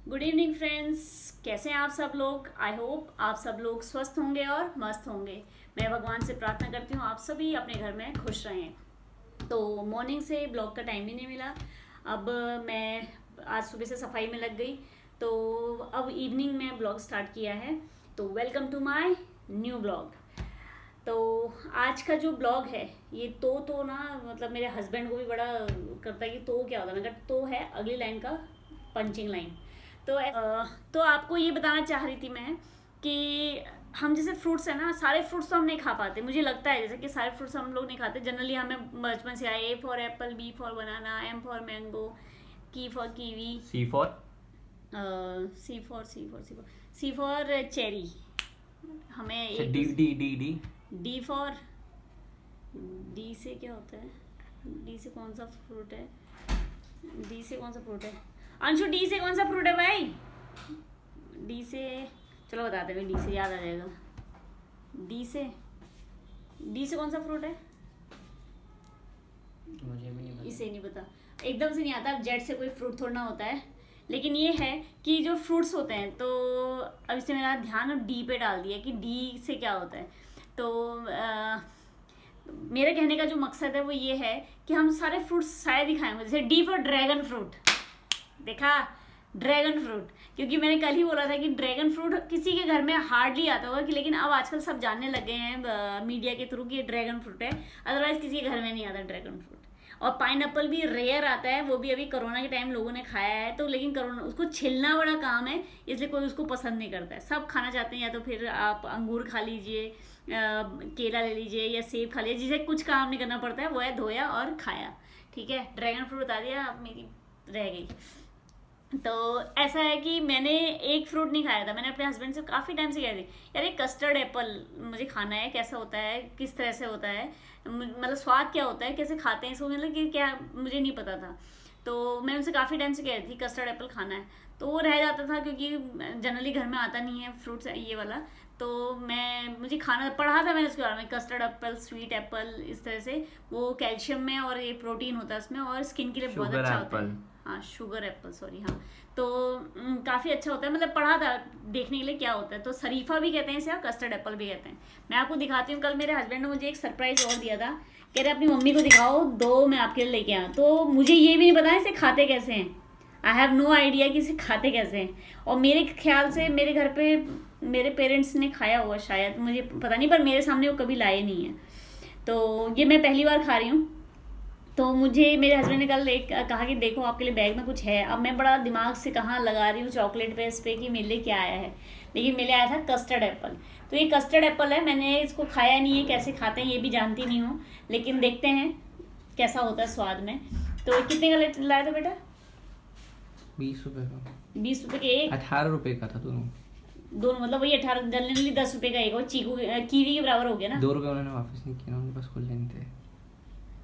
Good evening friends, कैसे हैं आप सब लोग। आई होप आप सब लोग स्वस्थ होंगे और मस्त होंगे। मैं भगवान से प्रार्थना करती हूँ आप सभी अपने घर में खुश रहें। तो मॉर्निंग से ब्लॉग का टाइम ही नहीं मिला। अब मैं आज सुबह से सफाई में लग गई, तो अब इवनिंग में ब्लॉग स्टार्ट किया है। तो welcome to my new blog. तो आज का जो ब्लॉग है ये तो ना मतलब मेरे हस्बैंड को भी बड़ा करता है कि तो क्या होता है। मैं तो है अगली लाइन का पंचिंग लाइन। तो आपको ये बताना चाह रही थी मैं कि हम जैसे फ्रूट्स है ना, सारे फ्रूट्स तो हम नहीं खा पाते। मुझे लगता है जैसे कि सारे फ्रूट्स हम लोग नहीं खाते। जनरली हमें बचपन से आए A for apple, B for banana, M for mango, K for kiwi, C for C for cherry. हमें एक D D D D D for, D से क्या होता है? डी से कौन सा फ्रूट है? डी से कौन सा फ्रूट है? अंशु डी से कौन सा फ्रूट है भाई? डी से चलो बताते हैं, डी से याद आ जाएगा। डी से कौन सा फ्रूट है? मुझे भी नहीं पता। इसे नहीं पता, एकदम से नहीं आता। अब जेड से कोई फ्रूट थोड़ा ना होता है, लेकिन ये है कि जो फ्रूट्स होते हैं, तो अब इससे मेरा ध्यान अब डी पे डाल दिया कि डी से क्या होता है। तो मेरे कहने का जो मकसद है वो ये है कि हम सारे फ्रूट्स शायद ही खाएंगे। जैसे डी फॉर ड्रैगन फ्रूट, देखा, ड्रैगन फ्रूट। क्योंकि मैंने कल ही बोला था कि ड्रैगन फ्रूट किसी के घर में हार्डली आता होगा, कि लेकिन अब आजकल सब जानने लगे हैं मीडिया के थ्रू कि ये ड्रैगन फ्रूट है। अदरवाइज किसी के घर में नहीं आता ड्रैगन फ्रूट। और पाइनएप्पल भी रेयर आता है, वो भी अभी कोरोना के टाइम लोगों ने खाया है। तो लेकिन कोरोना उसको छिलना बड़ा काम है, इसलिए कोई उसको पसंद नहीं करता है। सब खाना चाहते हैं, या तो फिर आप अंगूर खा लीजिए, केला ले लीजिए, या सेब खा लीजिए, जिसे कुछ काम नहीं करना पड़ता है। वो है धोया और खाया। ठीक है, ड्रैगन फ्रूट बता दिया, अब मेरी रह गई। तो ऐसा है कि मैंने एक फ्रूट नहीं खाया था। मैंने अपने हस्बैंड से काफ़ी टाइम से कह दी, यार ये कस्टर्ड एप्पल मुझे खाना है, कैसा होता है, किस तरह से होता है, मतलब स्वाद क्या होता है, कैसे खाते हैं इसको, मतलब कि क्या, मुझे नहीं पता था। तो मैं उनसे काफ़ी टाइम से कह रही थी कस्टर्ड एप्पल खाना है, तो वो रह जाता था क्योंकि जनरली घर में आता नहीं है फ्रूट्स ये वाला। तो मुझे खाना पढ़ा था मैंने उसके बारे में, कस्टर्ड एप्पल, स्वीट एप्पल, इस तरह से वो कैल्शियम में और ये प्रोटीन होता है उसमें, और स्किन के लिए बहुत अच्छा होता है। हाँ, शुगर एप्पल, सॉरी। हाँ, तो काफ़ी अच्छा होता है, मतलब पढ़ा था देखने के लिए क्या होता है। तो शरीफा भी कहते हैं इसे, कस्टर्ड एप्पल भी कहते हैं। मैं आपको दिखाती हूँ। कल मेरे हस्बैंड ने मुझे एक सरप्राइज और दिया था, कह रहे अपनी मम्मी को दिखाओ, दो मैं आपके लिए लेके आया। तो मुझे ये भी नहीं पता इसे खाते कैसे हैं। आई हैव नो आइडिया कि इसे खाते कैसे हैं। और मेरे ख्याल से मेरे घर पे मेरे पेरेंट्स ने खाया हुआ शायद, मुझे पता नहीं, पर मेरे सामने वो कभी लाए नहीं है। तो ये मैं पहली बार खा रही हूँ। तो मुझे मेरे हस्बैंड ने कल एक कहा कि देखो आपके लिए बैग में कुछ है। अब मैं बड़ा दिमाग से कहाँ लगा रही हूँ चॉकलेट पे इस पे कि मेरे लिए क्या आया है, लेकिन मेरे आया था कस्टर्ड एप्पल। तो ये कस्टर्ड एप्पल है, मैंने इसको खाया नहीं है, कैसे खाते हैं ये भी जानती नहीं हूँ, लेकिन देखते हैं कैसा होता है स्वाद में। तो कितने का लाया था बेटा? 20 रुपए का। 20 रुपये के एक? 18 रुपए का था दोनों। दोनों मतलब वही 18, जनरली 10 रुपये का एक, और चीकू कीवी के बराबर हो गया ना। 2 रुपए उन्होंने वापस नहीं किया, उनके पास खुल लेने थे।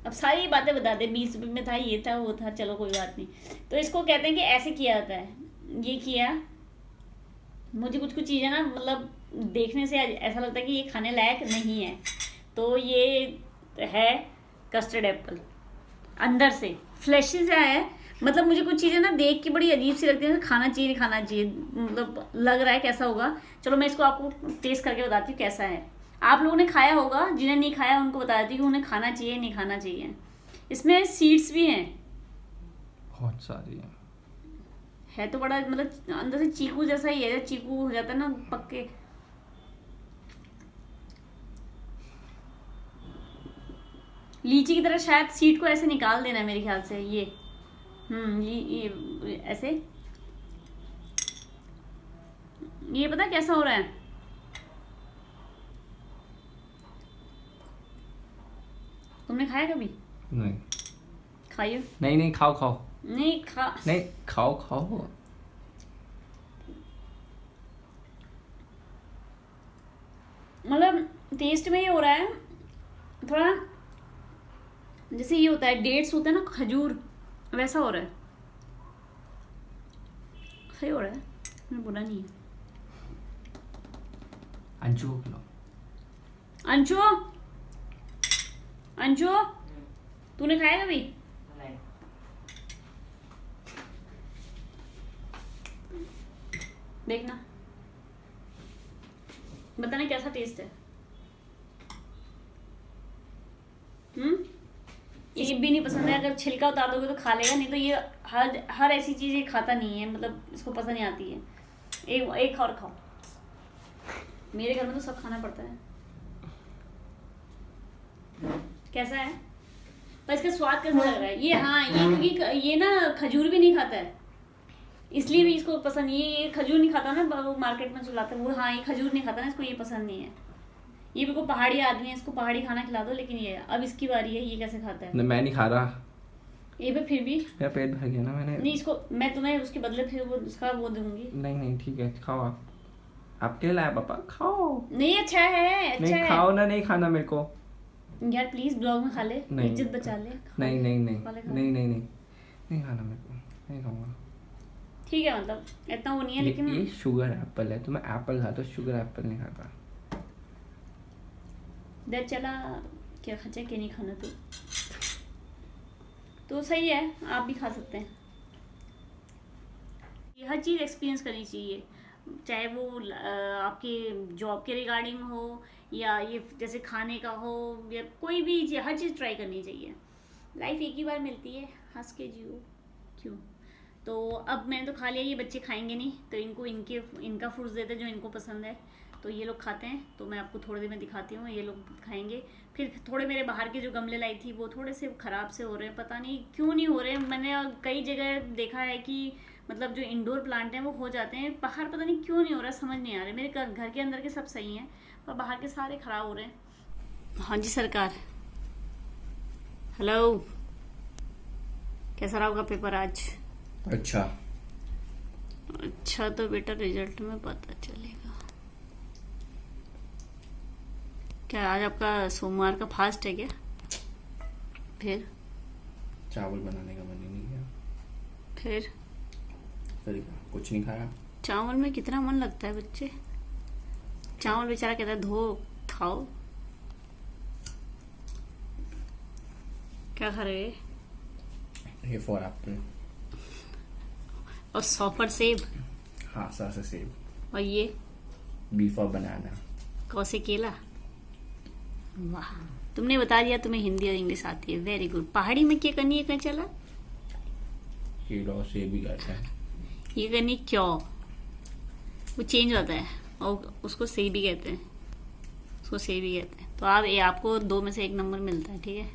अब सारी बातें बता दे, 20 रुपये में था, ये था, वो था, चलो कोई बात नहीं। तो इसको कहते हैं कि ऐसे किया जाता है, ये किया। मुझे कुछ कुछ चीज़ें ना मतलब देखने से ऐसा लगता है कि ये खाने लायक नहीं है। तो ये है कस्टर्ड एप्पल, अंदर से फ्लैशी से आया है। मतलब मुझे कुछ चीज़ें ना देख के बड़ी अजीब सी लगती है, खाना चाहिए नहीं खाना चाहिए, मतलब लग रहा है कैसा होगा। चलो मैं इसको आपको टेस्ट करके बताती हूँ कैसा है। आप लोगों ने खाया होगा, जिन्हें नहीं खाया उनको बता देती कि उन्हें खाना चाहिए नहीं खाना चाहिए। इसमें सीड्स भी हैं, बहुत सारी है तो बड़ा, मतलब अंदर से चीकू जैसा ही है, चीकू हो जाता है ना पक्के। लीची की तरह शायद सीड को ऐसे निकाल देना है मेरे ख्याल से। ये ऐसे, ये पता कैसा हो रहा है? तुमने खाया कभी? नहीं। खाइयो। नहीं, खाओ खाओ। नहीं खाओ खाओ। मतलब टेस्ट में ये हो रहा है थोड़ा जैसे ये होता है, डेट्स होते हैं ना, खजूर, वैसा हो रहा है। सही हो रहा है, मैं बुरा नहीं है। अंशु को खिलाओ। अंशु, अंशु, तूने खाया कभी? देखना, बताना कैसा टेस्ट है। ये भी नहीं पसंद है, अगर छिलका उतार दोगे तो खा लेगा, नहीं तो ये हर ऐसी चीज ये खाता नहीं है, मतलब इसको पसंद नहीं आती है। एक और खाओ, मेरे घर में तो सब खाना पड़ता है। कैसा है? पर इसका स्वाद कैसा लग रहा है ये? हाँ, ये क्योंकि ये ना खजूर भी नहीं खाता है, इसलिए भी इसको पसंद नहीं है। ये खजूर नहीं खाता ना, वो मार्केट में चलाते हैं वो। हाँ, ये खजूर नहीं खाता ना, इसको ये पसंद नहीं है। ये बिल्कुल पहाड़ी आदमी है, इसको पहाड़ी खाना खिला दो। लेकिन ये अब इसकी बारी है, ये कैसे खाता है? मैं नहीं खा रहा, ये भी फिर भी मेरा पेट भर गया ना मैंने। नहीं, इसको मैं तुम्हें उसके बदले फिर वो उसका वो दूंगी। नहीं ठीक है, खाओ आप क्या लाया पापा, खाओ। नहीं, अच्छा है, अच्छा नहीं है। खाओ ना, नहीं खाना मेरे को यार प्लीज ब्लॉग में खा ले, नहीं, इज्जत बचा ले। नहीं खाना मेरे को, नहीं खाऊंगा। ठीक है, मतलब इतना वो नहीं है, लेकिन ये शुगर एप्पल है, तो मैं एप्पल खाता, शुगर एप्पल नहीं खाता। दे चला क्या खचा के नहीं खाना तो सही है, आप भी खा सकते हैं। ये हर चीज़ एक्सपीरियंस करनी चाहिए, चाहे वो आपके जॉब के रिगार्डिंग हो या ये जैसे खाने का हो या कोई भी चीज़, हर चीज़ ट्राई करनी चाहिए। लाइफ एक ही बार मिलती है, हंस के जियो। क्यों? तो अब मैंने तो खा लिया, ये बच्चे खाएंगे नहीं, तो इनको इनका फ्रूट्स देते जो इनको पसंद है, तो ये लोग खाते हैं। तो मैं आपको थोड़ी देर में दिखाती हूँ, ये लोग खाएंगे। फिर थोड़े मेरे बाहर के जो गमले लाई थी वो थोड़े से ख़राब से हो रहे हैं, पता नहीं क्यों नहीं हो रहे। मैंने कई जगह देखा है कि मतलब जो इंडोर प्लांट हैं वो हो जाते हैं, बाहर पता नहीं क्यों नहीं हो रहा, समझ नहीं आ रहा। मेरे घर के अंदर के सब सही हैं, पर बाहर के सारे ख़राब हो रहे हैं। हाँ जी सरकार, हेलो, कैसा रहा होगा पेपर आज? अच्छा तो बेटा रिजल्ट में पता चलेगा। क्या आज आपका सोमवार का फास्ट है क्या? फिर चावल बनाने का मन ही नहीं किया, फिर कुछ नहीं खाया। चावल में कितना मन लगता है बच्चे, चावल बेचारा कहता है धो खाओ। क्या खा रहे हैं? ये फॉर एप्पल और 100 पर सेब। हाँ, 100 से सेब। और ये बी फॉर बनाना। कौसे केला। वाह, तुमने बता दिया तुम्हें हिंदी और इंग्लिश आती है, वेरी गुड। पहाड़ी में क्या करनी है, कहीं चला? केला से भी कहते हैं। ये करनी क्यों? वो चेंज होता है और उसको सही भी कहते हैं, उसको सही भी कहते हैं। तो आप आपको 2 में से 1 नंबर मिलता है, ठीक है?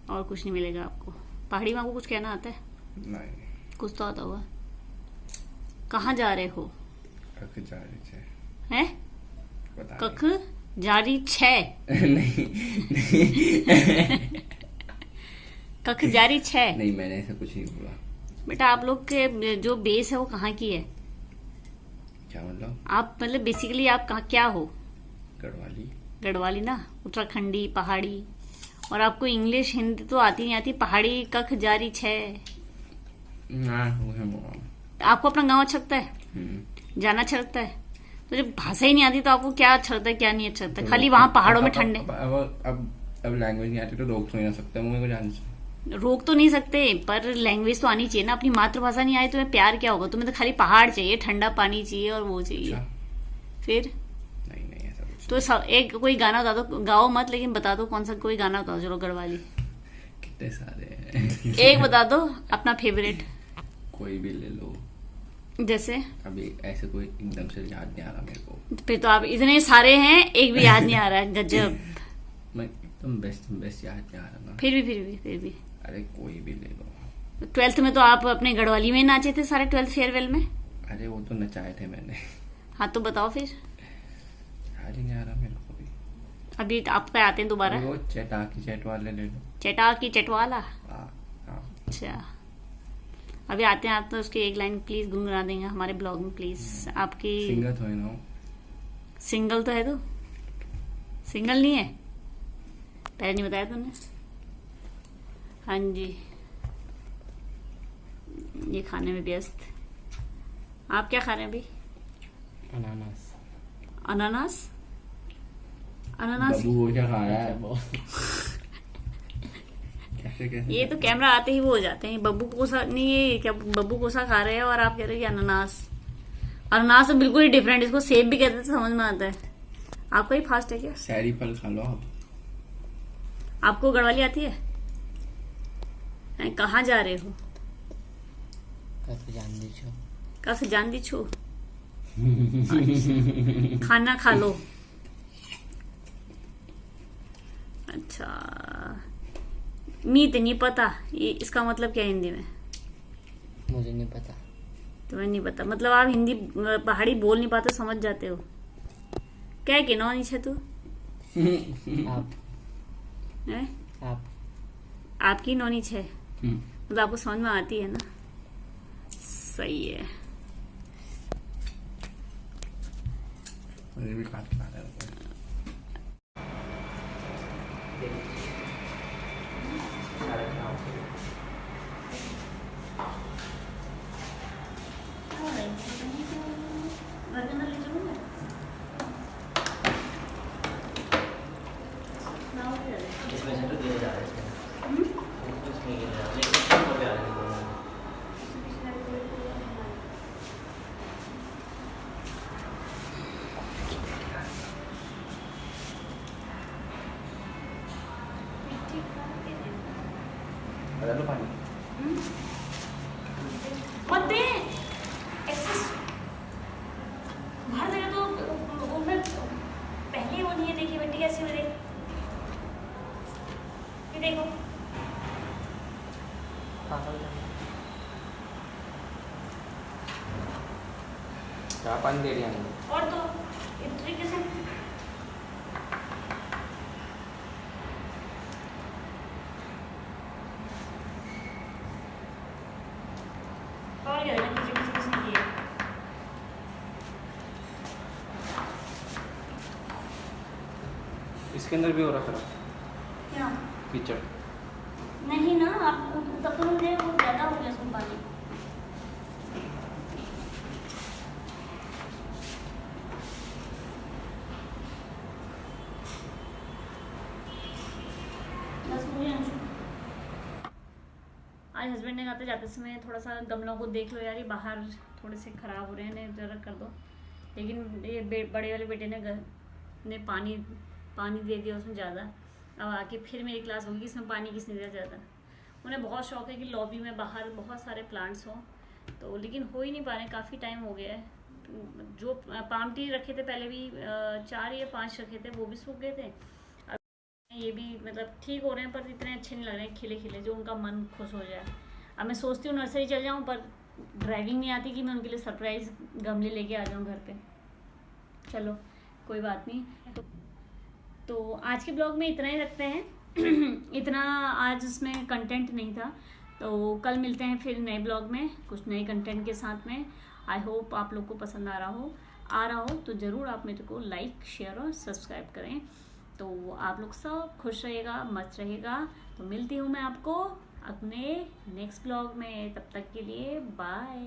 और कुछ नहीं मिलेगा आपको। पहाड़ी में आपको कुछ कहना आता है? नहीं। कुछ तो आता होगा। कहाँ जा रहे हो? कख जा रही छे। हैं? कख जारी 6 नहीं कख जारी 6 नहीं, मैंने ऐसा कुछ नहीं बोला। बेटा आप लोग के जो बेस है वो कहाँ की है? क्या मतलब? आप मतलब बेसिकली आप कहाँ क्या हो? गढ़वाली। गढ़वाली ना, उत्तराखंडी, पहाड़ी। और आपको इंग्लिश हिंदी तो आती नहीं आती, पहाड़ी कख जारी 6। आपको अपना गांव अच्छा लगता है, जाना अच्छा लगता है? तो जब भाषा ही नहीं आती तो आपको क्या अच्छा लगता है, क्या नहीं अच्छा लगता है? खाली वहां पहाड़ों में ठंडे। अब लैंग्वेज नहीं आती तो रोक तो नहीं सकता, मुझे को जान से रोक तो नहीं सकते, पर लैंग्वेज तो आनी चाहिए ना। अपनी मातृभाषा नहीं आई तो तुम्हें प्यार क्या होगा? तुम्हें तो खाली पहाड़ चाहिए, ठंडा पानी चाहिए और वो चाहिए। फिर नहीं ऐसा कुछ तो एक कोई गाना बता दो, गाओ मत लेकिन बता दो कौन सा कोई गाना बताओ, चलो गढ़वाली। कितने सारे हैं। एक बता दो अपना फेवरेट, कोई भी ले लो। जैसे अभी ऐसे कोई एकदम से याद नहीं आ रहा मेरे को। फिर तो आप इतने सारे हैं, एक भी याद नहीं आ रहा है, गजब। मैं एकदम बेस्ट याद नहीं आ रहा ना। फिर भी अरे कोई भी ले लो। 12th में तो आप अपने गढ़वाली में ही नाचे थे सारे, 12th फेयरवेल में। अरे वो तो नचाए थे मैंने। हाँ तो बताओ फिर। याद ही नहीं आ रहा मेरे को भी। अभी आपका आते हैं दोबारा। वो चट वाले ले लो। चटा की चटवाला। हाँ। अच्छा, अभी आते हैं आप तो उसकी एक लाइन प्लीज गुनगुना देंगे हमारे ब्लॉग में प्लीज। आपकी सिंगल तो है ना? सिंगल तो है, तो सिंगल नहीं है, पहले नहीं बताया तुमने। हाँ जी, ये खाने में व्यस्त। आप क्या खा रहे हैं अभी? अनानास। अनानास बाबू वो क्या खा रहा है? कैसे? ये तो कैमरा आते ही वो हो जाते हैं। बब्बू कोसा नहीं, ये क्या बब्बू कोसा खा रहे हैं और आप कह रहे हैं अनानास। अनानास तो बिल्कुल ही डिफरेंट, इसको सेब भी कहते थे, समझ में आता है। आपका ही फास्ट है क्या? सैरी फल खा लो आप। आपको गढ़वाली आती है? कहाँ जा रहे हो? काफी जान दी छो। खाना खा लो। अच्छा, मीत नहीं पता, ये इसका मतलब क्या है हिंदी में? मुझे नहीं पता। तुम्हें नहीं पता मतलब आप हिंदी पहाड़ी बोल नहीं पाते, समझ जाते हो क्या? कि नौ नीचे तू आप है? आप आपकी नौनी छे मतलब आपको समझ में आती है ना? सही है। मुझे भी काट के आ रहा है। इसमें से तो दिया जा रहा है इसमें ये जा रहा है, लेकिन इसको भी आ रहा है दोनों। बता लो पानी। मत दे एक्सेस बाहर देगा तो वो मैं पहले वो नहीं देखी बेटी कैसी हुई देख, ये देखो क्या पानी दे रही है? और तो इस तरीके से और क्या देना किसी किसी किसी ने किया। इसके अंदर भी हो रहा खराब क्या? कीचड़। नहीं ना, आप तब तो मुझे वो ज़्यादा हो गया उसमें पानी। बस मुझे आज हस्बैंड ने कहा था जाते समय थोड़ा सा गमलों को देख लो यार, ये बाहर थोड़े से ख़राब हो रहे हैं, इन्हें जरा कर दो। लेकिन ये बड़े वाले बेटे ने पानी दे दिया उसमें ज़्यादा। अब आके फिर मेरी क्लास होगी इसमें पानी किसने दिया ज़्यादा। उन्हें बहुत शौक है कि लॉबी में बाहर बहुत सारे प्लांट्स हों, तो लेकिन हो ही नहीं पा रहे, काफ़ी टाइम हो गया है। जो पाम ट्री रखे थे पहले भी 4 या 5 रखे थे, वो भी सूख गए थे। अब ये भी मतलब ठीक हो रहे हैं, पर इतने अच्छे नहीं लग रहे हैं खिले खिले, जो उनका मन खुश हो जाए। अब मैं सोचती हूँ नर्सरी चल जाऊँ, पर ड्राइविंग नहीं आती कि मैं उनके लिए सरप्राइज़ गमले लेके आ जाऊँ घर पे। चलो कोई बात नहीं। तो आज के ब्लॉग में इतना ही रखते हैं। इतना आज उसमें कंटेंट नहीं था, तो कल मिलते हैं फिर नए ब्लॉग में कुछ नए कंटेंट के साथ में। आई होप आप लोग को पसंद आ रहा हो तो ज़रूर आप मेरे को लाइक शेयर और सब्सक्राइब करें। तो आप लोग सब खुश रहेगा, मस्त रहेगा। तो मिलती हूँ मैं आपको अपने नेक्स्ट ब्लॉग में, तब तक के लिए बाय।